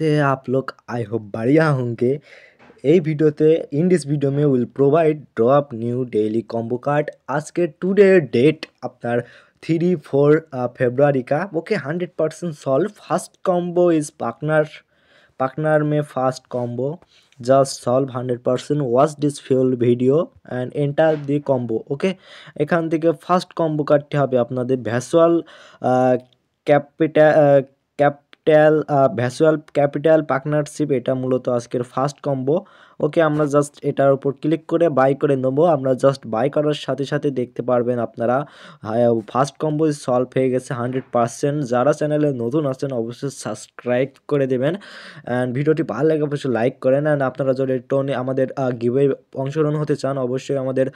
से आप लोग आई होप बढ़िया होंगे। এই ভিডিওতে इन दिस वीडियो में will provide drop new daily combo card. आज के टुडे डेट আপনার 3-4 फरवरी का okay 100% solve. First combo is partner में first combo just solve 100%। Watch this full video and enter the combo okay. এখান থেকে first combo কার্ডটি হবে আপনাদের ভ্যাসুয়াল ভ্যাসুয়াল ক্যাপিটাল পার্টনারশিপ। এটা মূলত আজকের ফার্স্ট কম্বো ওকে। আমরা জাস্ট এটার উপর ক্লিক করে বাই করে নেব। আমরা জাস্ট বাই করার সাথে সাথে দেখতে পারবেন আপনারা ফার্স্ট কম্বো সলভ হয়ে গেছে 100%। যারা চ্যানেলে নতুন আছেন অবশ্যই সাবস্ক্রাইব করে দেবেন অ্যান্ড ভিডিওটি ভালো লাগে অবশ্যই লাইক করেন। অ্যান্ড আপনারা যদি টোনে আমাদের গিভওয়ে অংশগ্রহণ হতে চান অবশ্যই আমাদের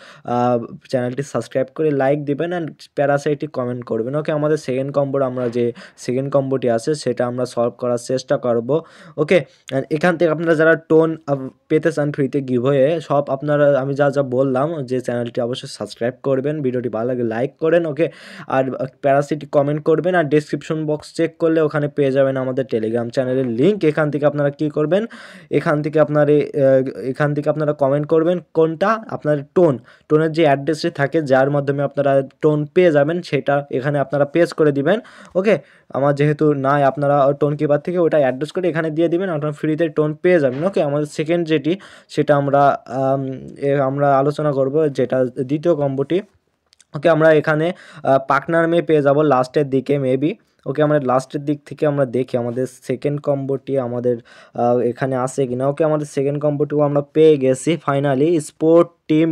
চ্যানেলটি সাবস্ক্রাইব করে লাইক দিবেন অ্যান্ড প্যারাসাইটটি কমেন্ট করবেন ওকে। আমাদের সেকেন্ড কম্বোর আমরা যে সেকেন্ড কম্বোটি আছে সেটা আমরা সলভ করার চেষ্টা করব ওকে। এখান থেকে আপনারা যারা টোন পেতে চান ফ্রিতে গিভওয়ে সব আপনারা আমি যা যা বললাম যে চ্যানেলটি অবশ্যই সাবস্ক্রাইব করবেন, ভিডিওটি ভালো লাগে লাইক করেন ওকে। আর প্যারাসিটি কমেন্ট করবেন আর ডেসক্রিপশন বক্স চেক করলে ওখানে পেয়ে যাবেন আমাদের টেলিগ্রাম চ্যানেলের লিঙ্ক। এখান থেকে আপনারা কী করবেন, এখান থেকে আপনারা কমেন্ট করবেন কোনটা আপনার টোনের যে অ্যাড্রেসটি থাকে যার মাধ্যমে আপনারা টোন পেয়ে যাবেন সেটা এখানে আপনারা পেস্ট করে দিবেন ওকে। আমার যেহেতু নাই আপনারা টোন কিপার থেকে ওটা অ্যাড্রেস করে এখানে দিয়ে দিবেন, আপনারা ফ্রিতে টোন পেয়ে যাবেন ওকে। আমাদের সেকেন্ড যেটি সেটা আমরা আলোচনা করব যেটা দ্বিতীয় কম্বোটি ওকে। আমরা এখানে পার্টনার মেয়ে পেয়ে যাব লাস্টের দিকে মেবি ওকে। আমরা লাস্টের দিক থেকে আমরা দেখি আমাদের সেকেন্ড কম্বোটি আমাদের এখানে আসে কিনা ওকে। আমাদের সেকেন্ড কম্বোটিও আমরা পেয়ে গেছি ফাইনালি। স্পোর্ট টিম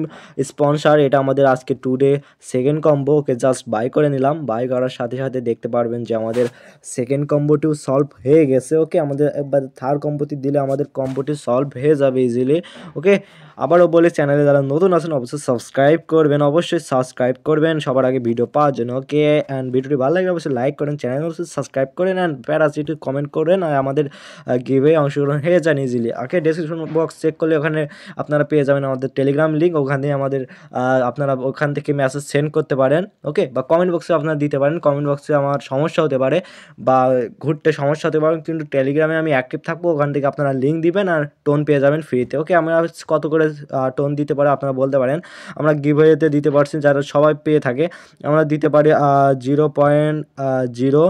স্পন্সর এটা আমাদের আজকে today second combo okay. Just buy করে নিলাম, বাই করার সাথে সাথে দেখতে পারবেন যে আমাদের সেকেন্ড কম্বোটিও সলভ হয়ে গেছে ওকে। আমাদের একবার থার্ড কম্বোটি দিলে আমাদের কম্বোটি সলভ হয়ে যাবে ইজিলি ওকে। আবারও বলে চ্যানেলে যারা নতুন আছেন অবশ্যই সাবস্ক্রাইব করবেন, অবশ্যই সাবস্ক্রাইব করবেন সবার আগে ভিডিও পাওয়ার জন্য ওকে। অ্যান্ড ভিডিওটি ভালো লাগে অবশ্যই লাইক করেন, চ্যানেল অবশ্যই সাবস্ক্রাইব করেন অ্যান্ড প্যারাসিটি কমেন্ট করেন আর আমাদের গিভওয়ে অংশগ্রহণ হয়ে যান ইজিলি ওকে। ডেসক্রিপশন বক্স চেক করলে ওখানে আপনারা পেয়ে যাবেন আমাদের টেলিগ্রাম লিঙ্ক, ওখানে আমাদের আপনারা ওখান থেকে মেসেজ সেন্ড করতে পারেন ওকে। বা কমেন্ট বক্সে আপনারা দিতে পারেন, কমেন্ট বক্সে আমার সমস্যা হতে পারে বা ঘুরতে সমস্যা হতে পারে কিন্তু টেলিগ্রামে আমি অ্যাক্টিভ থাকবো, ওখান থেকে আপনারা লিঙ্ক দিবেন আর টোন পেয়ে যাবেন ফ্রিতে ওকে। আমরা কত করে টোন দিতে পারে আপনারা বলতে পারেন। আমরা গিভওয়েতে দিতে পারছি যারা সবাই পেয়ে থাকে আমরা দিতে পারি 0.0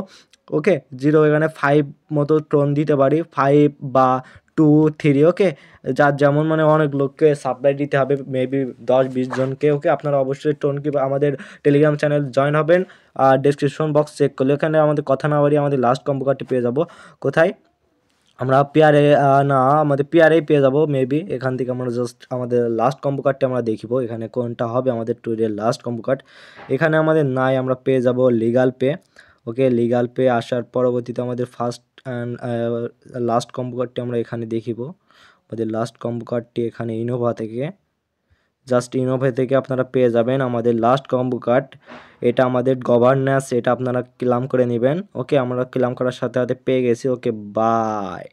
ওকে 0 এখানে 5 মতো টোন দিতে পারি, 5 বা 2-3 ওকে। যার যেমন মানে অনেক লোককে সাপ্লাই দিতে হবে মেবি 10-20 জনকে ওকে। আপনারা অবশ্যই টোন কি আমাদের টেলিগ্রাম চ্যানেল জয়েন হবেন আর ডেসক্রিপশন বক্স চেক করলে এখানে আমাদের কথা না বাড়িয়ে আমাদের লাস্ট কম্বো কার্ডটি পেয়ে যাব কোথায় আমরা পেয়ারে না আমাদের পেয়ারেই পেয়ে যাব মেবি। এখান থেকে আমরা জাস্ট আমাদের লাস্ট কম্বো কার্ডটি আমরা দেখব এখানে কোনটা হবে আমাদের টুডের লাস্ট কম্বো কার্ড। এখানে আমাদের নাই, আমরা পেয়ে যাব লিগাল পে ওকে। লিগাল পে আসার পরবর্তীতে আমাদের ফার্স্ট অ্যান্ড লাস্ট কম্বো কার্ডটি আমরা এখানে দেখিব। আমাদের লাস্ট কম্বো কার্ডটি এখানে ইনোভা থেকে, জাস্ট ইনোভা থেকে আপনারা পেয়ে যাবেন আমাদের লাস্ট কম্বো কার্ড। এটা আমাদের গভর্নেন্স, এটা আপনারা ক্লেম করে নেবেন ওকে। আমরা ক্লেম করার সাথে সাথে পেয়ে গেছি ওকে। বাই।